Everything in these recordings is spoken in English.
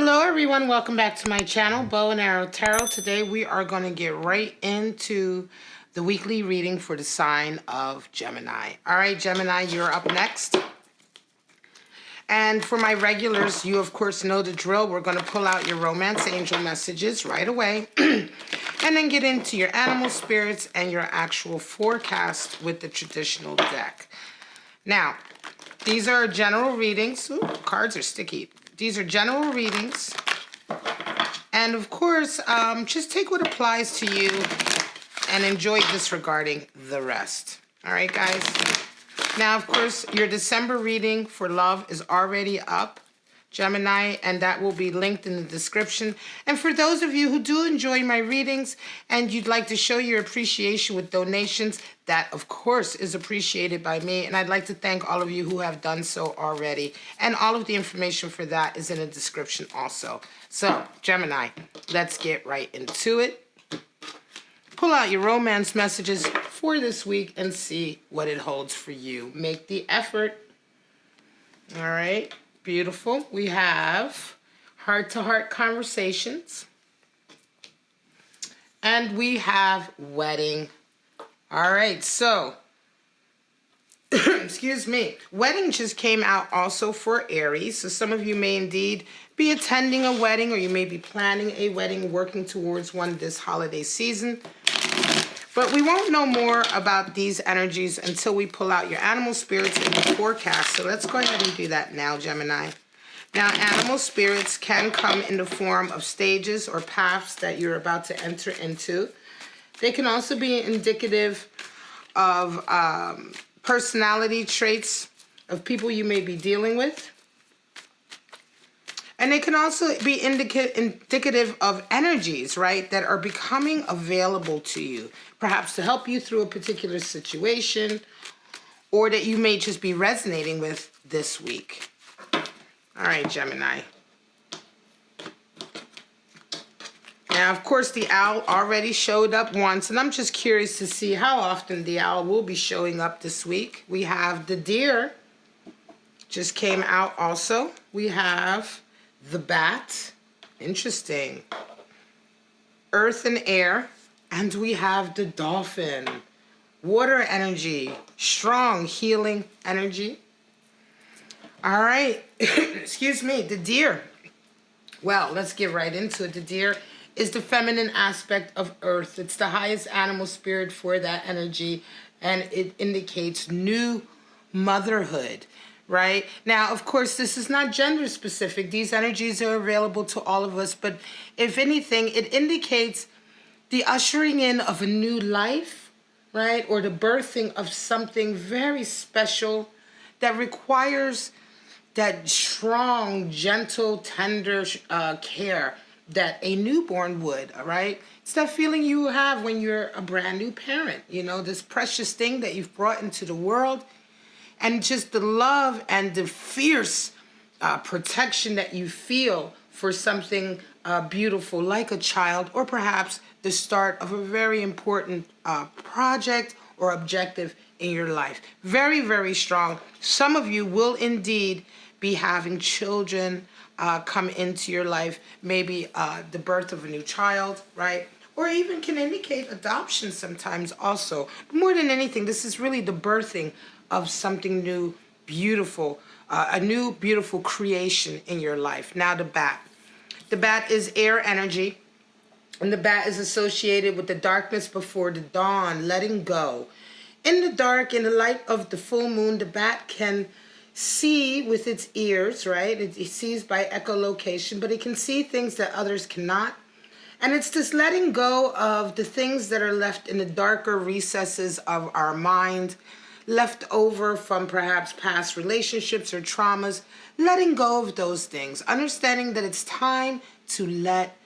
Hello everyone, welcome back to my channel, Bow and Arrow Tarot. Today we are going to get right into the weekly reading for the sign of Gemini. Alright Gemini, you're up next. And for my regulars, you of course know the drill. We're going to pull out your romance angel messages right away. And then get into your animal spirits and your actual forecast with the traditional deck. Now, these are general readings. Ooh, cards are sticky. These are general readings. And of course, just take what applies to you and enjoy disregarding the rest. All right, guys? Now, of course, your December reading for love is already up, Gemini, and that will be linked in the description. And for those of you who do enjoy my readings and you'd like to show your appreciation with donations, that of course is appreciated by me, and I'd like to thank all of you who have done so already, and all of the information for that is in the description also. So Gemini, let's get right into it. Pull out your romance messages for this week and see what it holds for you. Make the effort. All right. Beautiful. We have heart-to-heart conversations. And we have wedding. All right, so, excuse me. Wedding just came out also for Aries. So some of you may indeed be attending a wedding, or you may be planning a wedding, working towards one this holiday season. But we won't know more about these energies until we pull out your animal spirits in the forecast. So let's go ahead and do that now, Gemini. Now, animal spirits can come in the form of stages or paths that you're about to enter into. They can also be indicative of personality traits of people you may be dealing with. And they can also be indicative of energies, right, that are becoming available to you, perhaps to help you through a particular situation, or that you may just be resonating with this week. All right, Gemini. Now, of course, the owl already showed up once, and I'm just curious to see how often the owl will be showing up this week. We have the deer, just came out also. We have the bat, interesting. Earth and air, and we have the dolphin. Water energy, strong healing energy. All right, excuse me, the deer. Well, let's get right into it. The deer is the feminine aspect of earth. It's the highest animal spirit for that energy, and it indicates new motherhood. Right? Now, of course, this is not gender specific. These energies are available to all of us, but if anything, it indicates the ushering in of a new life, right? Or the birthing of something very special that requires that strong, gentle, tender care that a newborn would, all right? It's that feeling you have when you're a brand new parent, you know, this precious thing that you've brought into the world. And just the love and the fierce protection that you feel for something beautiful like a child, or perhaps the start of a very important project or objective in your life. Very, very strong. Some of you will indeed be having children come into your life, maybe the birth of a new child, right? Or even can indicate adoption sometimes also. But more than anything, this is really the birthing of something new, beautiful, a new beautiful creation in your life. Now the bat. The bat is air energy, and the bat is associated with the darkness before the dawn, letting go. In the dark, in the light of the full moon, the bat can see with its ears, right? It sees by echolocation, but it can see things that others cannot. And it's this letting go of the things that are left in the darker recesses of our mind, left over from perhaps past relationships or traumas, letting go of those things, understanding that it's time to let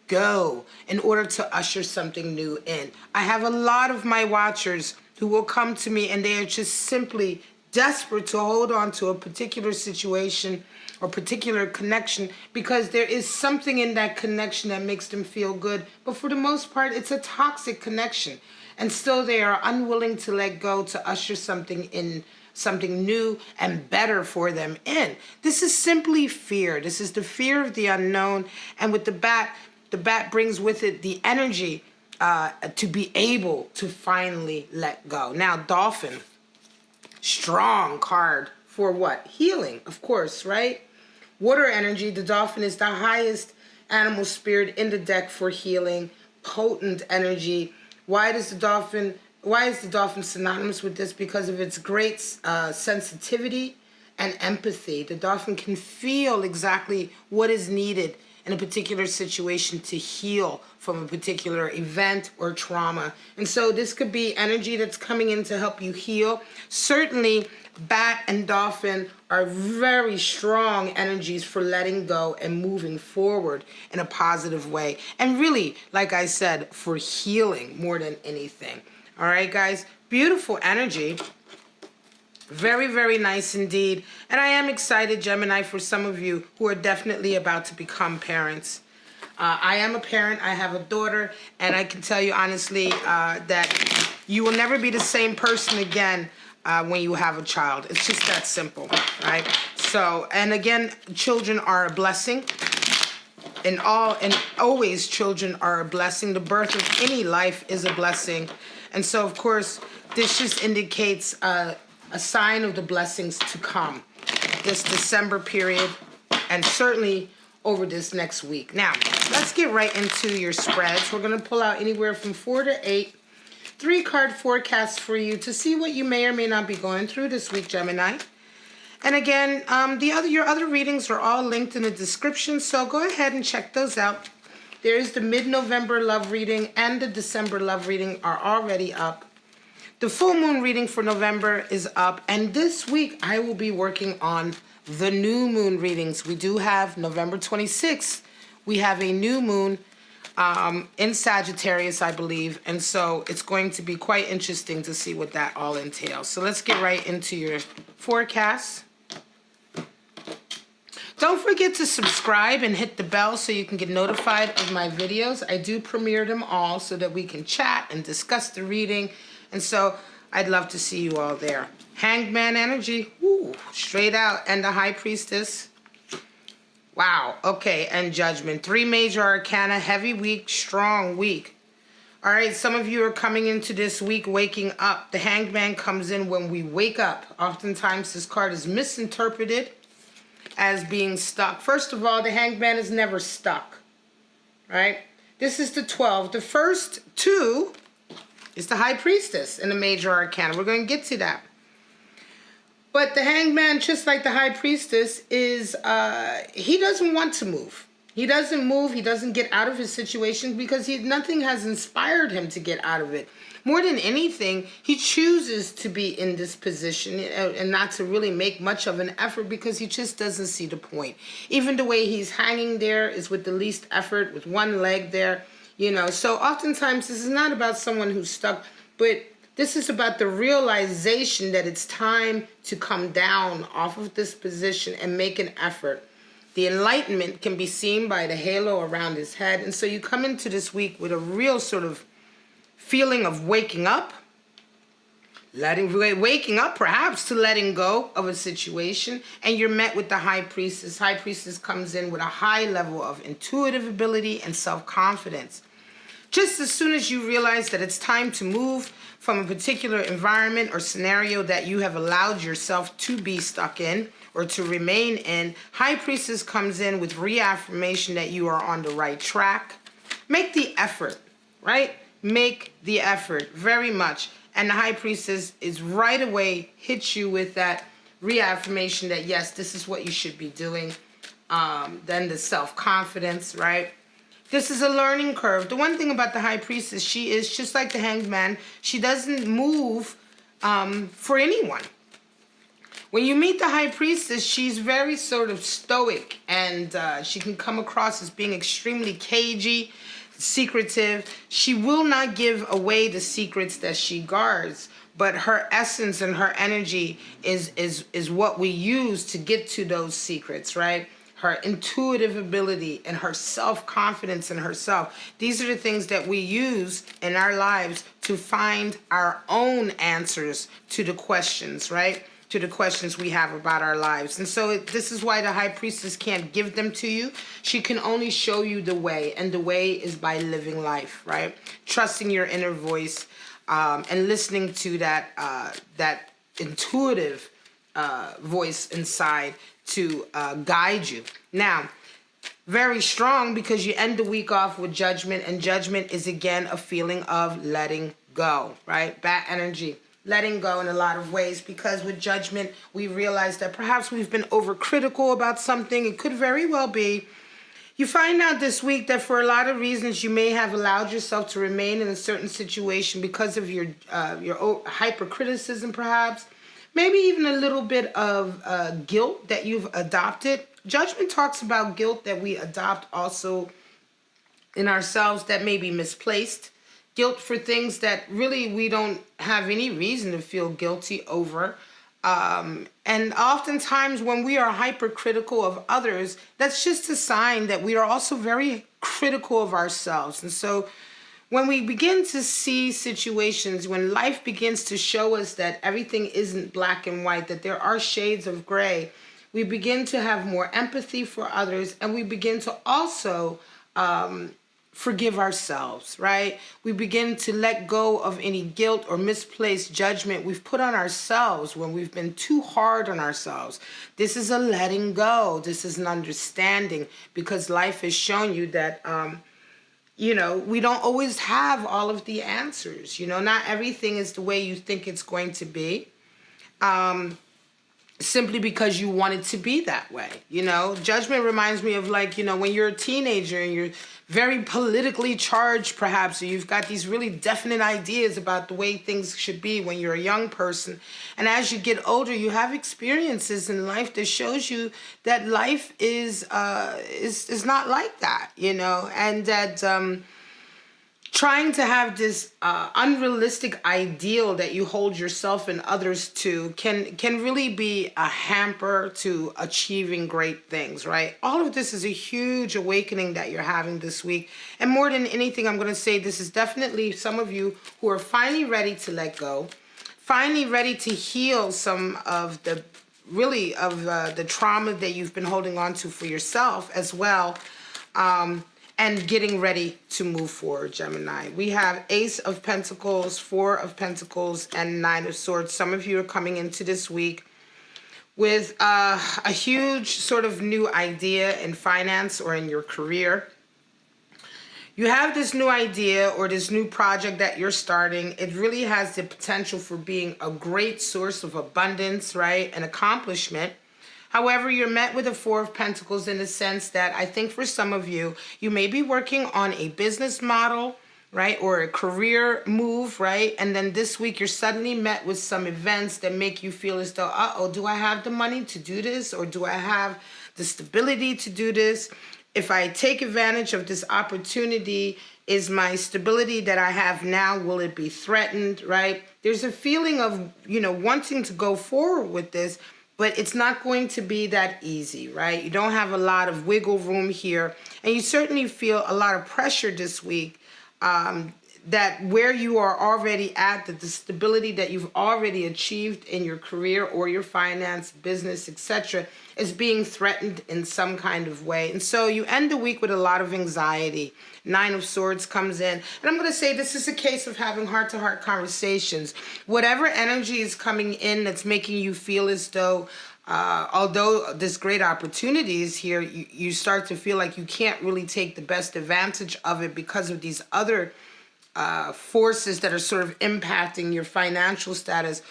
go in order to usher something new in. I have a lot of my watchers who will come to me and they are just simply desperate to hold on to a particular situation or particular connection because there is something in that connection that makes them feel good. But for the most part, it's a toxic connection. And still they are unwilling to let go to usher something in something new and better for them in. This is simply fear. This is the fear of the unknown. And with the bat brings with it the energy to be able to finally let go. Now, Dolphin, strong card for what? Healing, of course, right? Water energy, the Dolphin is the highest animal spirit in the deck for healing, potent energy. Why is the Dolphin synonymous with this? Because of its great sensitivity and empathy. The Dolphin can feel exactly what is needed in a particular situation to heal from a particular event or trauma. And so this could be energy that's coming in to help you heal. Certainly, Bat and Dolphin are very strong energies for letting go and moving forward in a positive way. And really, like I said, for healing more than anything. All right, guys, beautiful energy. Very, very nice indeed. And I am excited, Gemini, for some of you who are definitely about to become parents. I am a parent. I have a daughter. And I can tell you honestly that you will never be the same person again when you have a child. It's just that simple, right? So, and again, children are a blessing. And always children are a blessing. The birth of any life is a blessing. And so, of course, this just indicates a sign of the blessings to come this December period and certainly over this next week. Now, let's get right into your spreads. We're going to pull out anywhere from 4 to 8 3-card forecasts for you to see what you may or may not be going through this week, Gemini. And again, your other readings are all linked in the description, so go ahead and check those out. There's the mid-November love reading and the December love reading are already up. The full moon reading for November is up, and this week I will be working on the new moon readings. We do have November 26th. We have a new moon in Sagittarius, I believe, and so it's going to be quite interesting to see what that all entails. So let's get right into your forecast. Don't forget to subscribe and hit the bell so you can get notified of my videos. I do premiere them all so that we can chat and discuss the reading. And so I'd love to see you all there. Hanged Man energy, woo, straight out. And the High Priestess. Wow, okay, and Judgment. 3 major arcana, heavy week, strong week. All right, some of you are coming into this week waking up. The Hanged Man comes in when we wake up. Oftentimes this card is misinterpreted as being stuck. First of all, the Hanged Man is never stuck, right? This is the 12. The first 2 is the High Priestess in the major arcana. We're going to get to that. But the Hanged Man, just like the High Priestess, is he doesn't want to move. He doesn't move. He doesn't get out of his situation because nothing has inspired him to get out of it. More than anything, he chooses to be in this position and not to really make much of an effort because he just doesn't see the point. Even the way he's hanging there is with the least effort, with one leg there, you know. So oftentimes this is not about someone who's stuck, but this is about the realization that it's time to come down off of this position and make an effort. The enlightenment can be seen by the halo around his head. And so you come into this week with a real sort of feeling of waking up, waking up perhaps to letting go of a situation. And you're met with the High Priestess. High Priestess comes in with a high level of intuitive ability and self-confidence. Just as soon as you realize that it's time to move from a particular environment or scenario that you have allowed yourself to be stuck in or to remain in, High Priestess comes in with reaffirmation that you are on the right track. Make the effort, right? Make the effort very much. And the High Priestess is right away hits you with that reaffirmation that, yes, this is what you should be doing. Then the self-confidence, right? This is a learning curve. The one thing about the High Priestess, she is just like the Hanged Man. She doesn't move for anyone. When you meet the High Priestess, she's very sort of stoic, and she can come across as being extremely cagey, secretive. She will not give away the secrets that she guards, but her essence and her energy is what we use to get to those secrets, right? Her intuitive ability and her self-confidence in herself. These are the things that we use in our lives to find our own answers to the questions, right? to the questions we have about our lives. And so this is why the High Priestess can't give them to you. She can only show you the way, and the way is by living life, right? Trusting your inner voice, and listening to that intuitive voice inside to guide you. Now, very strong, because you end the week off with Judgment, and Judgment is again a feeling of letting go, right? Bad energy, letting go in a lot of ways, because with Judgment we realize that perhaps we've been overcritical about something. It could very well be you find out this week that for a lot of reasons you may have allowed yourself to remain in a certain situation because of your hypercriticism, perhaps. Maybe even a little bit of guilt that you've adopted. Judgment talks about guilt that we adopt also in ourselves that may be misplaced. Guilt for things that really we don't have any reason to feel guilty over. And oftentimes when we are hypercritical of others, that's just a sign that we are also very critical of ourselves. And so when we begin to see situations, when life begins to show us that everything isn't black and white, that there are shades of gray, we begin to have more empathy for others, and we begin to also forgive ourselves, right? We begin to let go of any guilt or misplaced judgment we've put on ourselves when we've been too hard on ourselves. This is a letting go. This is an understanding, because life has shown you that we don't always have all of the answers. Not everything is the way you think it's going to be, simply because you want it to be that way. Judgment reminds me of when you're a teenager and you're very politically charged, perhaps, or you've got these really definite ideas about the way things should be when you're a young person. And as you get older, you have experiences in life that shows you that life is not like that, and that trying to have this unrealistic ideal that you hold yourself and others to can really be a hamper to achieving great things, right? All of this is a huge awakening that you're having this week. And more than anything, I'm going to say this is definitely some of you who are finally ready to let go, finally ready to heal some of the the trauma that you've been holding on to for yourself as well. And getting ready to move forward, Gemini. We have Ace of Pentacles, Four of Pentacles, and Nine of Swords. Some of you are coming into this week with a huge sort of new idea in finance or in your career. You have this new idea or this new project that you're starting. It really has the potential for being a great source of abundance, right? An accomplishment. However, you're met with a Four of Pentacles in the sense that I think for some of you, you may be working on a business model, right? Or a career move, right? And then this week you're suddenly met with some events that make you feel as though, uh-oh, do I have the money to do this? Or do I have the stability to do this? If I take advantage of this opportunity, is my stability that I have now, will it be threatened, right? There's a feeling of, wanting to go forward with this, but it's not going to be that easy, right? You don't have a lot of wiggle room here. And you certainly feel a lot of pressure this week, that where you are already at, that the stability that you've already achieved in your career or your finance, business, etc., is being threatened in some kind of way. And so you end the week with a lot of anxiety. Nine of Swords comes in. And I'm going to say this is a case of having heart-to-heart conversations. Whatever energy is coming in that's making you feel as though, although this great opportunity is here, you start to feel like you can't really take the best advantage of it because of these other forces that are sort of impacting your financial status.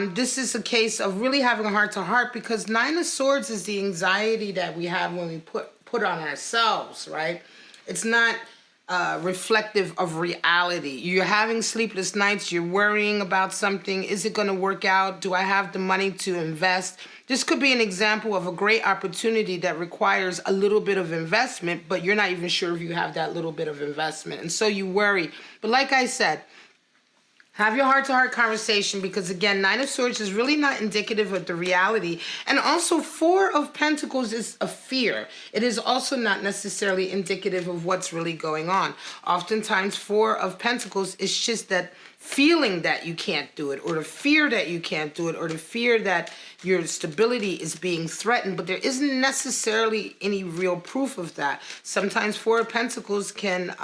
This is a case of really having a heart-to-heart, because Nine of Swords is the anxiety that we have when we put on ourselves, right? It's not reflective of reality. You're having sleepless nights. You're worrying about something. Is it going to work out? Do I have the money to invest? This could be an example of a great opportunity that requires a little bit of investment, but you're not even sure if you have that little bit of investment. And so you worry. But like I said, Have your heart-to-heart conversation, because again, Nine of Swords is really not indicative of the reality. And also Four of Pentacles is a fear. It is also not necessarily indicative of what's really going on. Oftentimes Four of Pentacles is just that feeling that you can't do it, or the fear that you can't do it, or the fear that your stability is being threatened, but there isn't necessarily any real proof of that. Sometimes Four of Pentacles can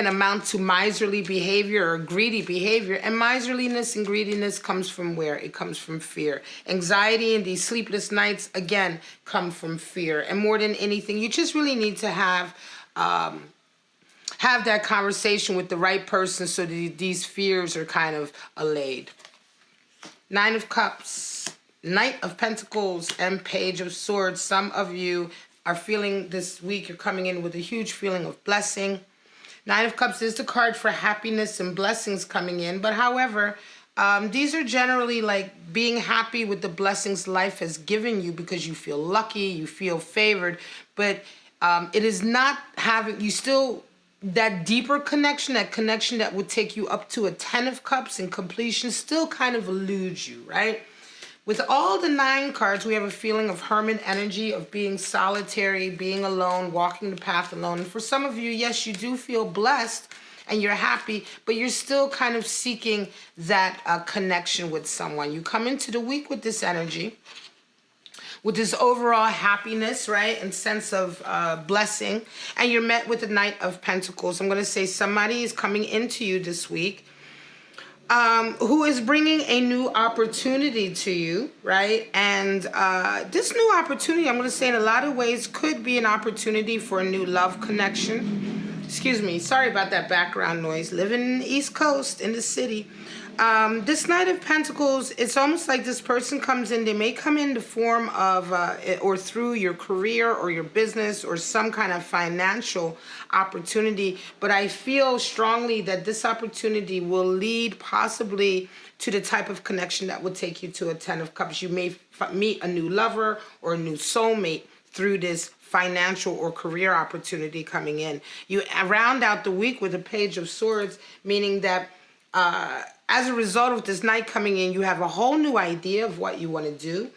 amount to miserly behavior or greedy behavior. And miserliness and greediness comes from where? It comes from fear. Anxiety and these sleepless nights, again, come from fear. And more than anything, you just really need to have that conversation with the right person so that these fears are kind of allayed. Nine of Cups, Knight of Pentacles, and Page of Swords. Some of you are feeling this week, you're coming in with a huge feeling of blessing. Nine of Cups is the card for happiness and blessings coming in. But however, these are generally like being happy with the blessings life has given you because you feel lucky, you feel favored. But it is not having, you still, that deeper connection, that connection that would take you up to a 10 of Cups and completion still kind of eludes you, right? With all the 9 cards, we have a feeling of hermit energy, of being solitary, being alone, walking the path alone. And for some of you, yes, you do feel blessed and you're happy, but you're still kind of seeking that connection with someone. You come into the week with this energy, with this overall happiness, right, and sense of blessing, and you're met with the Knight of Pentacles. I'm going to say somebody is coming into you this week who is bringing a new opportunity to you, right? And this new opportunity, I'm going to say in a lot of ways, could be an opportunity for a new love connection. Excuse me, sorry about that background noise. Living in the East Coast, in the city. This Knight of Pentacles, it's almost like this person comes in, they may come in the form of, or through your career or your business or some kind of financial opportunity, but I feel strongly that this opportunity will lead possibly to the type of connection that will take you to a 10 of Cups. You may meet a new lover or a new soulmate through this financial or career opportunity coming in. You round out the week with a Page of Swords, meaning that as a result of this night coming in, you have a whole new idea of what you want to do.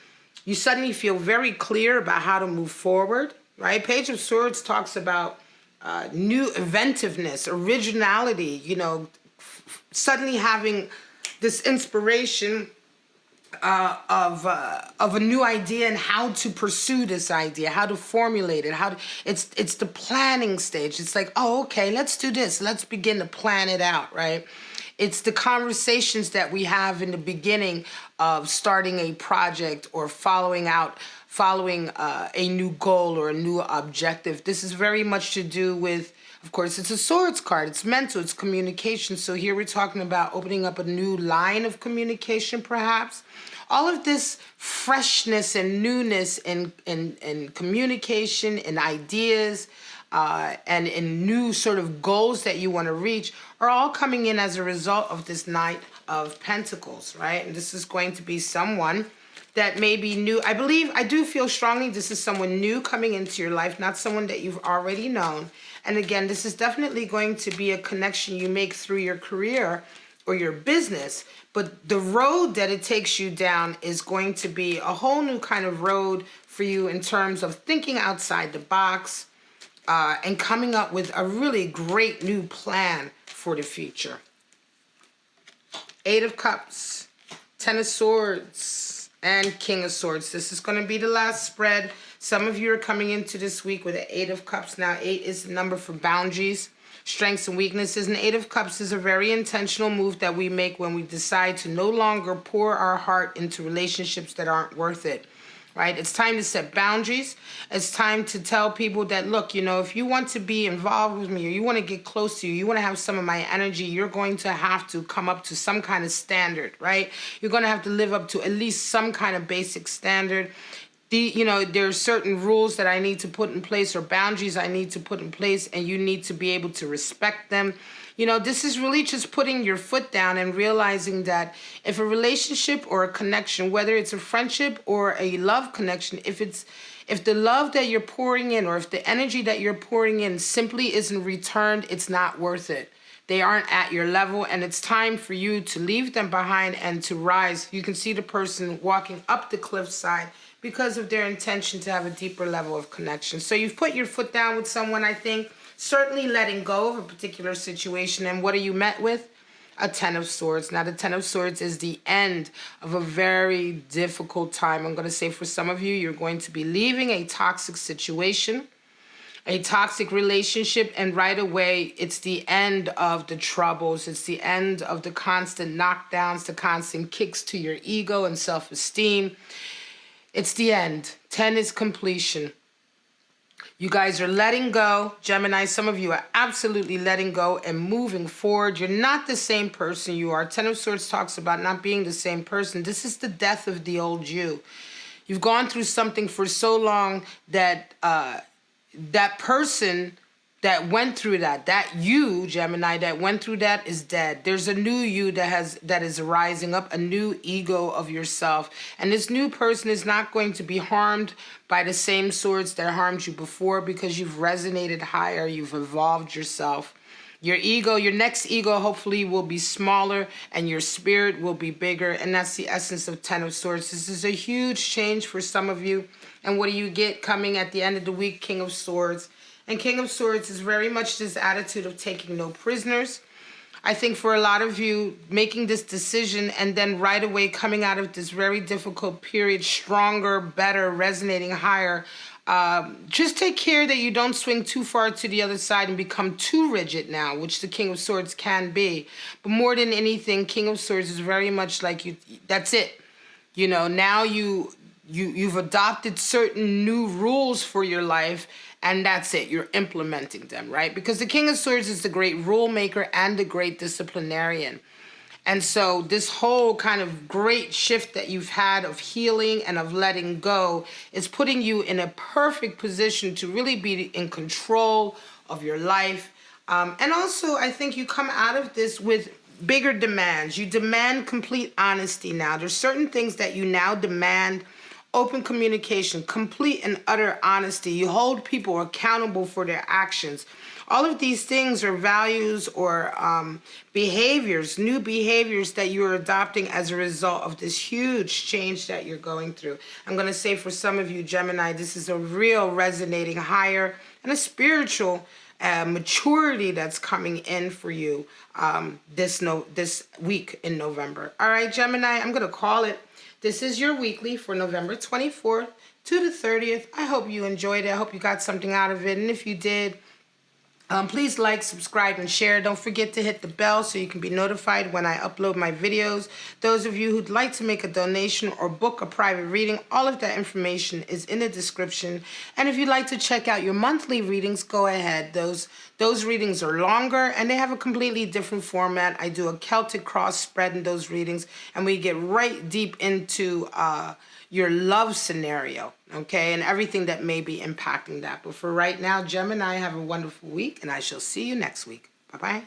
You suddenly feel very clear about how to move forward, right? Page of Swords talks about new inventiveness, originality, you know, suddenly having this inspiration of a new idea and how to pursue this idea, how to formulate it, it's the planning stage. It's like, oh, okay, let's do this. Let's begin to plan it out, right? It's the conversations that we have in the beginning of starting a project or following a new goal or a new objective. This is very much to do with, of course, it's a Swords card. It's mental, it's communication. So here we're talking about opening up a new line of communication, perhaps. All of this freshness and newness in communication and ideas, and in new sort of goals that you want to reach are all coming in as a result of this Knight of Pentacles, right? And this is going to be someone that may be new. I do feel strongly this is someone new coming into your life, not someone that you've already known. And again, this is definitely going to be a connection you make through your career or your business, but the road that it takes you down is going to be a whole new kind of road for you in terms of thinking outside the box, and coming up with a really great new plan for the future. 8 of Cups, 10 of Swords, and King of Swords. This is going to be the last spread. Some of you are coming into this week with an 8 of Cups. Now, 8 is the number for boundaries, strengths, and weaknesses. And 8 of Cups is a very intentional move that we make when we decide to no longer pour our heart into relationships that aren't worth it. Right? It's time to set boundaries. It's time to tell people that, look, you know, if you want to be involved with me or you want to get close to you want to have some of my energy, you're going to have to come up to some kind of standard, right? You're going to have to live up to at least some kind of basic standard. You know, there are certain rules that I need to put in place or boundaries I need to put in place, and you need to be able to respect them. You know, this is really just putting your foot down and realizing that if a relationship or a connection, whether it's a friendship or a love connection, if the love that you're pouring in or if the energy that you're pouring in simply isn't returned, it's not worth it. They aren't at your level, and it's time for you to leave them behind and to rise. You can see the person walking up the cliffside because of their intention to have a deeper level of connection. So you've put your foot down with someone, I think, certainly letting go of a particular situation. And what are you met with? A Ten of Swords. Now, the Ten of Swords is the end of a very difficult time. I'm going to say for some of you, you're going to be leaving a toxic situation, a toxic relationship, and right away, it's the end of the troubles. It's the end of the constant knockdowns, the constant kicks to your ego and self-esteem. It's the end. 10 is completion. You guys are letting go. Gemini, some of you are absolutely letting go and moving forward. You're not the same person you are. Ten of Swords talks about not being the same person. This is the death of the old you. You've gone through something for so long that that person that went through that you, Gemini, that went through that is dead. There's a new you that is rising up, a new ego of yourself. And this new person is not going to be harmed by the same swords that harmed you before, because you've resonated higher, you've evolved yourself. Your ego, your next ego, hopefully will be smaller and your spirit will be bigger. And that's the essence of Ten of Swords. This is a huge change for some of you. And what do you get coming at the end of the week? King of Swords. And King of Swords is very much this attitude of taking no prisoners. I think for a lot of you, making this decision and then right away coming out of this very difficult period, stronger, better, resonating higher, just take care that you don't swing too far to the other side and become too rigid now, which the King of Swords can be. But more than anything, King of Swords is very much like you. That's it. You know, now you've adopted certain new rules for your life, and that's it. You're implementing them, right? Because the King of Swords is the great rule maker and the great disciplinarian. And so this whole kind of great shift that you've had of healing and of letting go is putting you in a perfect position to really be in control of your life. And also, I think you come out of this with bigger demands. You demand complete honesty now. There's certain things that you now demand. Open communication, complete and utter honesty. You hold people accountable for their actions. All of these things are values or behaviors, new behaviors that you are adopting as a result of this huge change that you're going through. I'm going to say for some of you, Gemini, this is a real resonating higher and a spiritual maturity that's coming in for you this week in November. All right, Gemini, I'm going to call it. This is your weekly for November 24th to the 30th. I hope you enjoyed it. I hope you got something out of it. And if you did, please like, subscribe, and share. Don't forget to hit the bell so you can be notified when I upload my videos. Those of you who'd like to make a donation or book a private reading, all of that information is in the description. And if you'd like to check out your monthly readings, go ahead. Those readings are longer and they have a completely different format. I do a Celtic cross spread in those readings, and we get right deep into your love scenario, okay, and everything that may be impacting that. But for right now, Gemini, have a wonderful week, and I shall see you next week. Bye-bye.